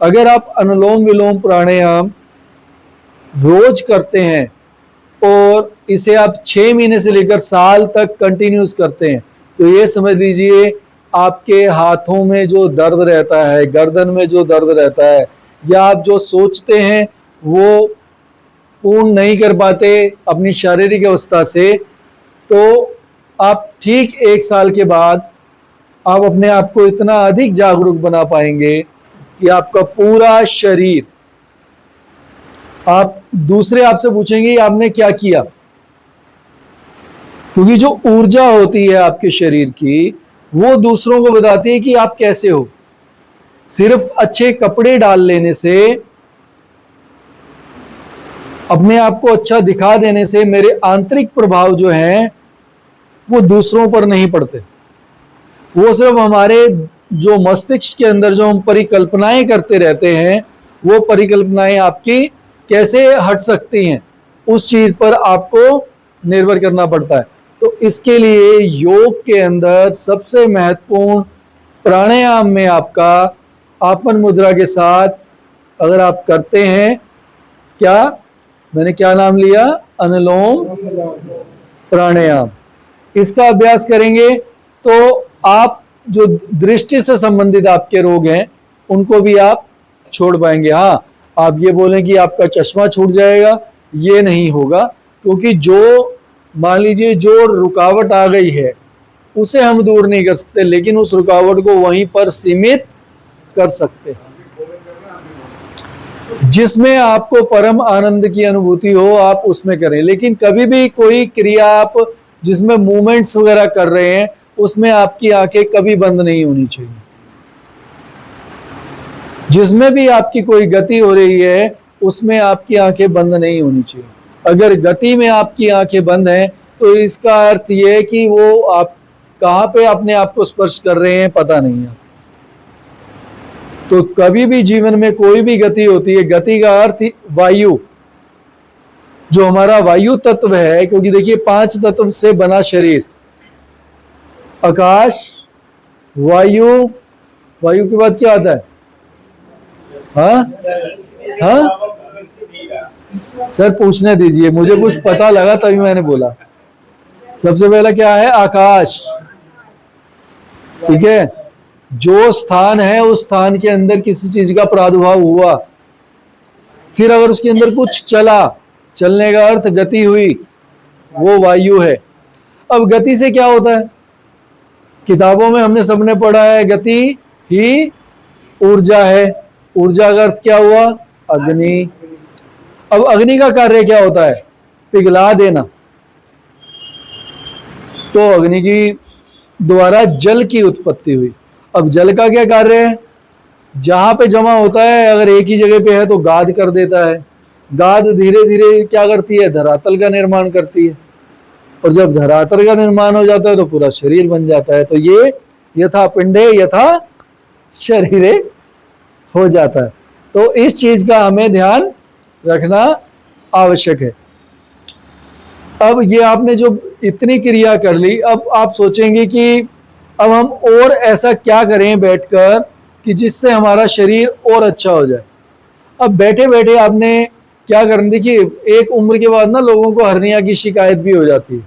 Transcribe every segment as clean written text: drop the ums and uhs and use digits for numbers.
अगर आप अनुलोम विलोम प्राणायाम रोज करते हैं और इसे आप 6 महीने से लेकर साल तक कंटिन्यूस करते हैं, तो ये समझ लीजिए आपके हाथों में जो दर्द रहता है, गर्दन में जो दर्द रहता है, या आप जो सोचते हैं वो पूर्ण नहीं कर पाते अपनी शारीरिक अवस्था से, तो आप ठीक 1 साल के बाद आप अपने आप को इतना अधिक जागरूक बना पाएंगे कि आपका पूरा शरीर, आप दूसरे आपसे पूछेंगे आपने क्या किया, क्योंकि जो ऊर्जा होती है आपके शरीर की वो दूसरों को बताती है कि आप कैसे हो। सिर्फ अच्छे कपड़े डाल लेने से, अपने आप को अच्छा दिखा देने से मेरे आंतरिक प्रभाव जो हैं वो दूसरों पर नहीं पड़ते। वो सिर्फ हमारे जो मस्तिष्क के अंदर जो हम परिकल्पनाएं करते रहते हैं, वो परिकल्पनाएं आपकी कैसे हट सकती हैं उस चीज पर आपको निर्भर करना पड़ता है। तो इसके लिए योग के अंदर सबसे महत्वपूर्ण प्राणायाम में आपका आपन मुद्रा के साथ अगर आप करते हैं, क्या मैंने क्या नाम लिया, अनुलोम प्राणायाम, इसका अभ्यास करेंगे तो आप जो दृष्टि से संबंधित आपके रोग हैं उनको भी आप छोड़ पाएंगे। हाँ, आप ये बोलें कि आपका चश्मा छूट जाएगा, ये नहीं होगा, क्योंकि जो मान लीजिए जो रुकावट आ गई है उसे हम दूर नहीं कर सकते, लेकिन उस रुकावट को वहीं पर सीमित कर सकते हैं। जिसमें आपको परम आनंद की अनुभूति हो आप उसमें करें, लेकिन कभी भी कोई क्रिया आप जिसमें मूवमेंट्स वगैरह कर रहे हैं उसमें आपकी आंखें कभी बंद नहीं होनी चाहिए। जिसमें भी आपकी कोई गति हो रही है उसमें आपकी आंखें बंद नहीं होनी चाहिए। अगर गति में आपकी आंखें बंद हैं तो इसका अर्थ यह है कि वो आप कहां पे अपने आप को स्पर्श कर रहे हैं पता नहीं है। तो कभी भी जीवन में कोई भी गति होती है, गति का अर्थ वायु, जो हमारा वायु तत्व है, क्योंकि देखिए 5 तत्व से बना शरीर, आकाश, वायु, वायु के बाद क्या आता है, हाँ हाँ सर पूछने दीजिए, मुझे कुछ पता लगा तभी मैंने बोला। सबसे पहला क्या है, आकाश, ठीक है, जो स्थान है उस स्थान के अंदर किसी चीज का प्रादुर्भाव हुआ, फिर अगर उसके अंदर कुछ चला, चलने का अर्थ गति हुई, वो वायु है। अब गति से क्या होता है, किताबों में हमने सबने पढ़ा है गति ही ऊर्जा है, ऊर्जा का अर्थ क्या हुआ, अग्नि। अब अग्नि का कार्य क्या होता है, पिघला देना, तो अग्नि की द्वारा जल की उत्पत्ति हुई। अब जल का क्या कार्य है, जहां पे जमा होता है अगर एक ही जगह पे है तो गाद कर देता है, गाद धीरे धीरे क्या करती है, धरातल का निर्माण करती है, और जब धरातल का निर्माण हो जाता है तो पूरा शरीर बन जाता है। तो ये यथा पिंडे यथा शरीरे हो जाता है। तो इस चीज का हमें ध्यान रखना आवश्यक है। अब ये आपने जो इतनी क्रिया कर ली, अब आप सोचेंगे कि अब हम और ऐसा क्या करें बैठकर कि जिससे हमारा शरीर और अच्छा हो जाए। अब बैठे बैठे आपने क्या करना, देखिए एक उम्र के बाद ना लोगों को हर्निया की शिकायत भी हो जाती है।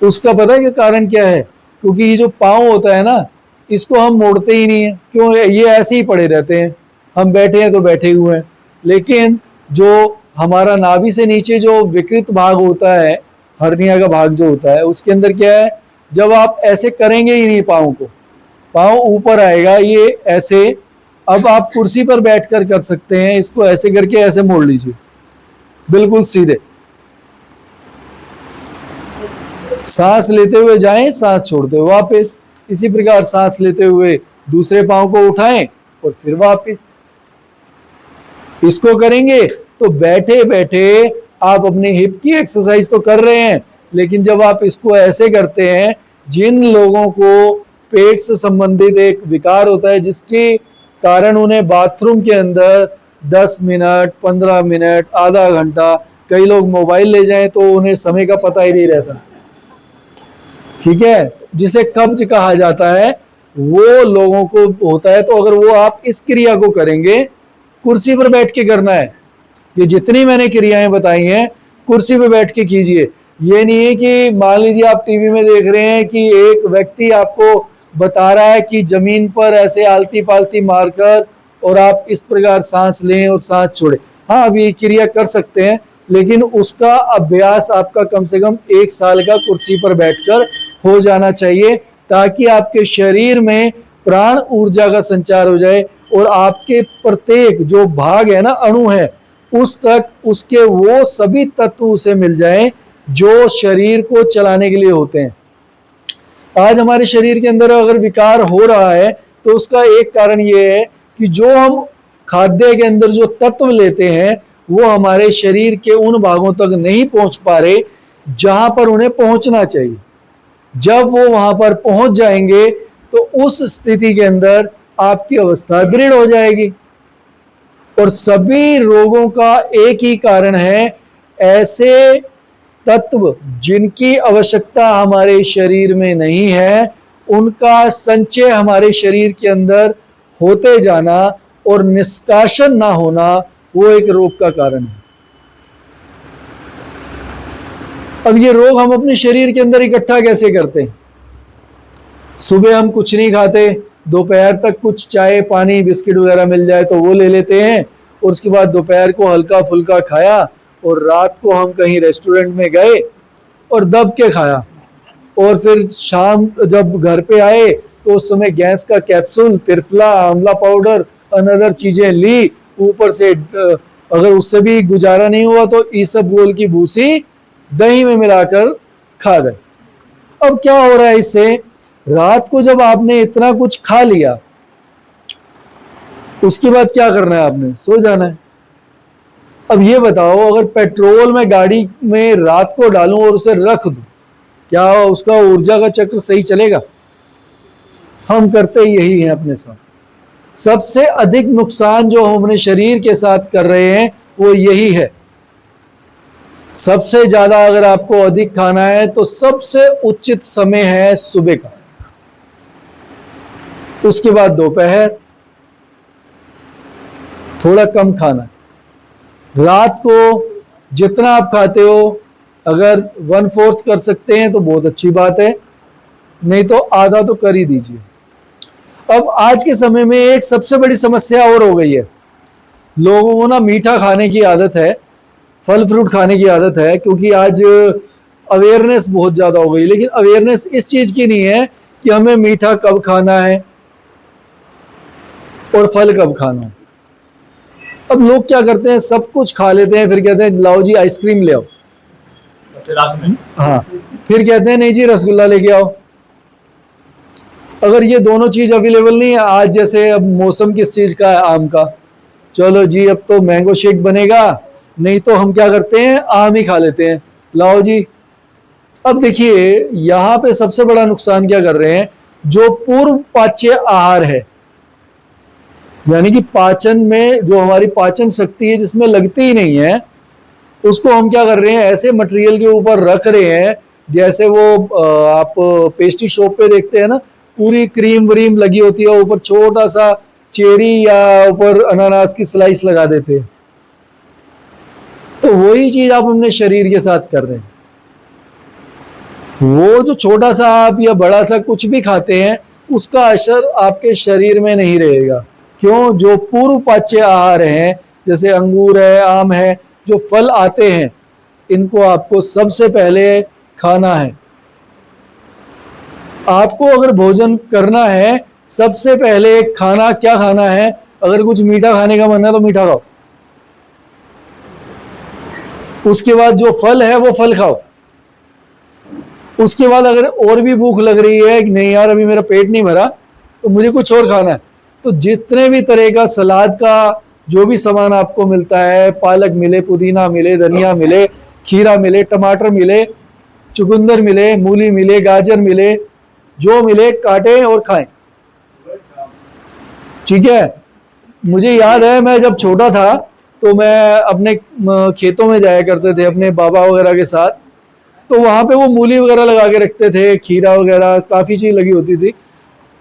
उसका पता है कि कारण क्या है, क्योंकि ये जो पाँव होता है ना, इसको हम मोड़ते ही नहीं है। क्यों, ये ऐसे ही पड़े रहते हैं, हम बैठे हैं तो बैठे हुए हैं। लेकिन जो हमारा नाभि से नीचे जो विकृत भाग होता है, हर्निया का भाग जो होता है, उसके अंदर क्या है, जब आप ऐसे करेंगे ही नहीं पाँव को, पाँव ऊपर आएगा ये ऐसे। अब आप कुर्सी पर बैठकर कर सकते हैं, इसको ऐसे करके ऐसे मोड़ लीजिए बिल्कुल सीधे, सांस लेते हुए जाएं, सांस छोड़ते हुए वापस, इसी प्रकार सांस लेते हुए दूसरे पाँव को उठाएं और फिर वापस। इसको करेंगे तो बैठे बैठे आप अपनी हिप की एक्सरसाइज तो कर रहे हैं, लेकिन जब आप इसको ऐसे करते हैं, जिन लोगों को पेट से संबंधित एक विकार होता है जिसके कारण उन्हें बाथरूम के अंदर 10 मिनट 15 मिनट आधा घंटा, कई लोग मोबाइल ले जाएं तो उन्हें समय का पता ही नहीं रहता, ठीक है, जिसे कब्ज कहा जाता है, वो लोगों को होता है। तो अगर वो आप इस क्रिया को करेंगे, कुर्सी पर बैठ के करना है। ये जितनी मैंने क्रियाएं बताई हैं कुर्सी पर बैठ के कीजिए। ये नहीं है कि मान लीजिए आप टीवी में देख रहे हैं कि एक व्यक्ति आपको बता रहा है कि जमीन पर ऐसे आलती पालती मारकर और आप इस प्रकार सांस लें और सांस छोड़ें। हाँ, अब ये क्रिया कर सकते हैं, लेकिन उसका अभ्यास आपका कम से कम 1 साल का कुर्सी पर बैठकर हो जाना चाहिए, ताकि आपके शरीर में प्राण ऊर्जा का संचार हो जाए और आपके प्रत्येक जो भाग है ना, अणु है, उस तक उसके वो सभी तत्व उसे मिल जाएं जो शरीर को चलाने के लिए होते हैं। आज हमारे शरीर के अंदर अगर विकार हो रहा है तो उसका एक कारण ये है कि जो हम खाद्य के अंदर जो तत्व लेते हैं वो हमारे शरीर के उन भागों तक नहीं पहुंच पा रहे जहां पर उन्हें पहुंचना चाहिए। जब वो वहां पर पहुंच जाएंगे तो उस स्थिति के अंदर आपकी अवस्था दृढ़ हो जाएगी। और सभी रोगों का एक ही कारण है, ऐसे तत्व जिनकी आवश्यकता हमारे शरीर में नहीं है उनका संचय हमारे शरीर के अंदर होते जाना और निष्कासन ना होना, वो एक रोग का कारण है। अब ये रोग हम अपने शरीर के अंदर इकट्ठा कैसे करते हैं? सुबह हम कुछ नहीं खाते, दोपहर तक कुछ चाय पानी बिस्किट वगैरह मिल जाए तो वो ले लेते हैं, और उसके बाद दोपहर को हल्का फुल्का खाया और रात को हम कहीं रेस्टोरेंट में गए और दब के खाया, और फिर शाम जब घर पे आए तो उस समय गैस का कैप्सूल, तिरफला, आंवला पाउडर, अनदर चीजें ली, ऊपर से अगर उससे भी गुजारा नहीं हुआ तो इसबगोल की भूसी दही में मिलाकर खा गए। अब क्या हो रहा है इससे? रात को जब आपने इतना कुछ खा लिया, उसके बाद क्या करना है? आपने सो जाना है। अब ये बताओ, अगर पेट्रोल में गाड़ी में रात को डालूं और उसे रख दूं, क्या उसका ऊर्जा का चक्र सही चलेगा? हम करते यही हैं अपने साथ। सबसे अधिक नुकसान जो हम अपने शरीर के साथ कर रहे हैं वो यही है। सबसे ज्यादा अगर आपको अधिक खाना है तो सबसे उचित समय है सुबह का, उसके बाद दोपहर, थोड़ा कम खाना। रात को जितना आप खाते हो अगर 1/4 कर सकते हैं तो बहुत अच्छी बात है, नहीं तो आधा तो कर ही दीजिए। अब आज के समय में एक सबसे बड़ी समस्या और हो गई है, लोगों को ना मीठा खाने की आदत है, फल फ्रूट खाने की आदत है, क्योंकि आज अवेयरनेस बहुत ज्यादा हो गई। लेकिन अवेयरनेस इस चीज की नहीं है कि हमें मीठा कब खाना है और फल कब खाना है। अब लोग क्या करते हैं, सब कुछ खा लेते हैं, फिर कहते हैं लाओ जी आइसक्रीम ले आओ, हाँ, फिर कहते हैं नहीं जी रसगुल्ला लेके आओ। अगर ये दोनों चीज अवेलेबल नहीं है, आज जैसे अब मौसम किस चीज का है? आम का, चलो जी अब तो मैंगो शेक बनेगा, नहीं तो हम क्या करते हैं, आम ही खा लेते हैं, लाओ जी। अब देखिए यहां पे सबसे बड़ा नुकसान क्या कर रहे हैं, जो पूर्व पाच्य आहार है, यानी कि पाचन में जो हमारी पाचन शक्ति है जिसमें लगती ही नहीं है, उसको हम क्या कर रहे हैं, ऐसे मटेरियल के ऊपर रख रहे हैं जैसे वो आप पेस्ट्री शॉप पे देखते हैं ना, पूरी क्रीम व्रीम लगी होती है, ऊपर छोटा सा चेरी या ऊपर अनानास की स्लाइस लगा देते हैं। तो वही चीज आप अपने शरीर के साथ कर रहे हैं। वो जो छोटा सा आप या बड़ा सा कुछ भी खाते हैं उसका असर आपके शरीर में नहीं रहेगा। क्यों? जो पूर्व पाच्य आहार हैं, जैसे अंगूर है, आम है, जो फल आते हैं, इनको आपको सबसे पहले खाना है। आपको अगर भोजन करना है, सबसे पहले खाना क्या खाना है? अगर कुछ मीठा खाने का मन है तो मीठा खाओ, उसके बाद जो फल है वो फल खाओ, उसके बाद अगर और भी भूख लग रही है कि नहीं यार अभी मेरा पेट नहीं भरा तो मुझे कुछ और खाना है, तो जितने भी तरह का सलाद का जो भी सामान आपको मिलता है, पालक मिले, पुदीना मिले, धनिया मिले, खीरा मिले, टमाटर मिले, चुकंदर मिले, मूली मिले, गाजर मिले, जो मिले काटें और खाएं। ठीक है? मुझे याद है मैं जब छोटा था तो मैं अपने खेतों में जाया करते थे अपने बाबा वगैरह के साथ, तो वहां पे वो मूली वगैरह लगा के रखते थे, खीरा वगैरह काफी चीज लगी होती थी।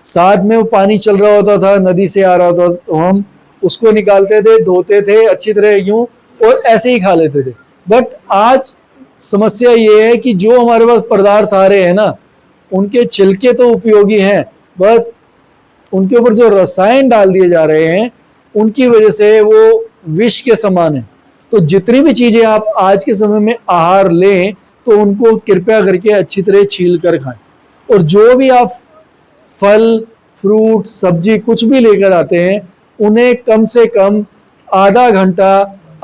साथ में वो पानी चल रहा होता था, नदी से आ रहा होता, तो हम उसको निकालते थे, धोते थे अच्छी तरह यूं, और ऐसे ही खा लेते थे। बट आज समस्या ये है कि जो हमारे पास पदार्थ आ रहे हैं ना, उनके छिलके तो उपयोगी हैं, बट उनके ऊपर जो रसायन डाल दिए जा रहे हैं, उनकी वजह से वो विष के समान है। तो जितनी भी चीजें आप आज के समय में आहार लें, तो उनको कृपया करके अच्छी तरह छील कर खाएं। और जो भी आप फल, फ्रूट, सब्जी कुछ भी लेकर आते हैं, उन्हें कम से कम आधा घंटा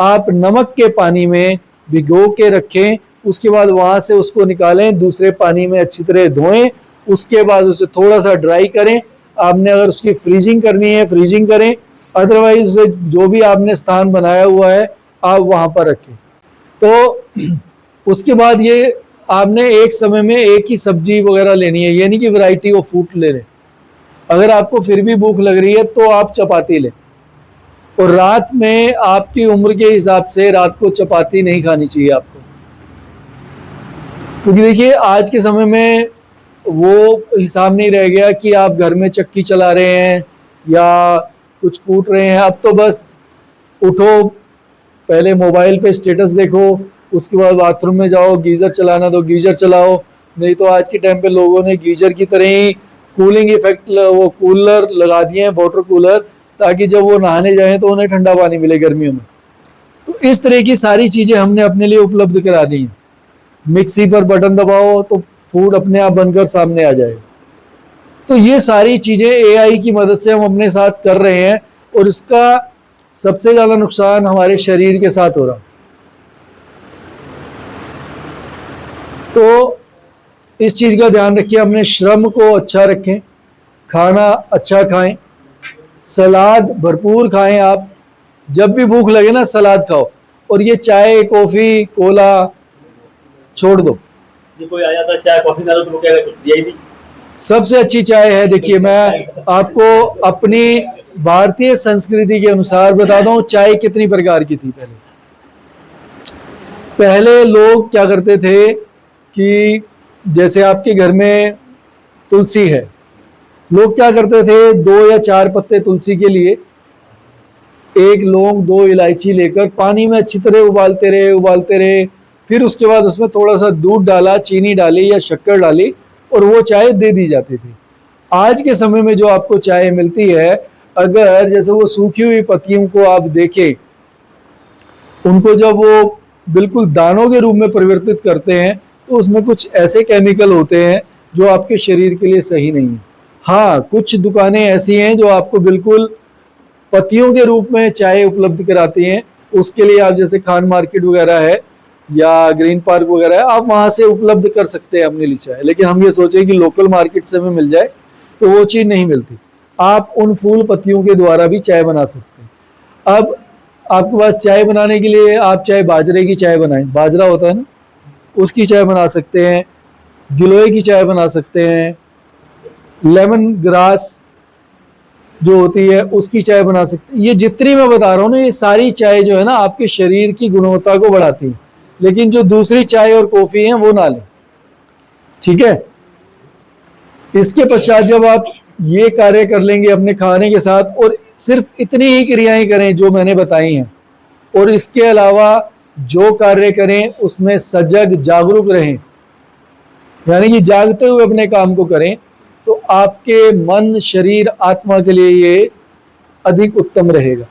आप नमक के पानी में भिगो के रखें। उसके बाद वहां से उसको निकालें, दूसरे पानी में अच्छी तरह धोएं, उसके बाद उसे थोड़ा सा ड्राई करें। आपने अगर उसकी फ्रीजिंग करनी है फ्रीजिंग करें, अदरवाइज जो भी आपने स्थान बनाया हुआ है आप वहां पर रखें। तो उसके बाद ये आपने एक समय में एक ही सब्जी वगैरह लेनी है, ये नहीं कि वैरायटी ऑफ फूड ले लें। अगर आपको फिर भी भूख लग रही है तो आप चपाती लें, और रात में आपकी उम्र के हिसाब से रात को चपाती नहीं खानी चाहिए आपको, क्योंकि देखिए आज के समय में वो हिसाब नहीं रह गया कि आप घर में चक्की चला रहे हैं या कुछ कूट रहे हैं। अब तो बस उठो, पहले मोबाइल पे स्टेटस देखो, उसके बाद बाथरूम में जाओ, गीजर चलाना तो गीजर चलाओ, नहीं तो आज के टाइम पे लोगों ने गीजर की तरह ही कूलिंग इफेक्ट, वो कूलर लगा दिए हैं, वाटर कूलर, ताकि जब वो नहाने जाएं तो उन्हें ठंडा पानी मिले गर्मियों में। तो इस तरह की सारी चीजें हमने अपने लिए उपलब्ध करा दी हैं। मिक्सी पर बटन दबाओ तो फूड अपने आप बनकर सामने आ जाएगा। तो ये सारी चीजें एआई की मदद से हम अपने साथ कर रहे हैं, और इसका सबसे ज्यादा नुकसान हमारे शरीर के साथ हो रहा। तो इस चीज का ध्यान रखिए, अपने श्रम को अच्छा रखें, खाना अच्छा खाएं, सलाद भरपूर खाएं। आप जब भी भूख लगे ना सलाद खाओ, और ये चाय कॉफी कोला छोड़ दो। जो कोई आया था चाय कॉफी ना तो वो क्या दिया ही नहीं। सबसे अच्छी चाय है, देखिए मैं आपको अपनी भारतीय संस्कृति के अनुसार बता दूं, चाय कितनी प्रकार की थी। पहले लोग क्या करते थे कि जैसे आपके घर में तुलसी है, लोग क्या करते थे, 2 या 4 पत्ते तुलसी के लिए, 1 लौंग 2 इलायची लेकर पानी में अच्छी तरह उबालते रहे, फिर उसके बाद उसमें थोड़ा सा दूध डाला, चीनी डाली या शक्कर डाली, और वो चाय दे दी जाती थी। आज के समय में जो आपको चाय मिलती है, अगर जैसे वो सूखी हुई पत्तियों को आप देखें, उनको जब वो बिल्कुल दानों के रूप में परिवर्तित करते हैं, तो उसमें कुछ ऐसे केमिकल होते हैं जो आपके शरीर के लिए सही नहीं है। हाँ, कुछ दुकानें ऐसी हैं जो आपको बिल्कुल पत्तियों के रूप में चाय उपलब्ध कराती हैं। उसके लिए आप जैसे खान मार्केट वगैरह है या ग्रीन पार्क वगैरह है, आप वहां से उपलब्ध कर सकते हैं अपने लिए चाय। लेकिन हम ये सोचें कि लोकल मार्केट से हमें मिल जाए, तो वो चीज़ नहीं मिलती। आप उन फूल पत्तियों के द्वारा भी चाय बना सकते हैं। अब आपके पास चाय बनाने के लिए आप चाहे बाजरे की चाय बनाएं, बाजरा होता है ना, उसकी चाय बना सकते हैं, गिलोय की चाय बना सकते हैं, लेमन ग्रास जो होती है उसकी चाय बना सकते हैं। ये जितनी मैं बता रहा हूँ ना, ये सारी चाय जो है ना आपके शरीर की गुणवत्ता को बढ़ाती है। लेकिन जो दूसरी चाय और कॉफी है वो ना लें, ठीक है। इसके पश्चात जब आप ये कार्य कर लेंगे अपने खाने के साथ, और सिर्फ इतनी ही क्रियाएं करें जो मैंने बताई हैं, और इसके अलावा जो कार्य करें उसमें सजग जागरूक रहें, यानी कि जागते हुए अपने काम को करें, तो आपके मन शरीर आत्मा के लिए ये अधिक उत्तम रहेगा।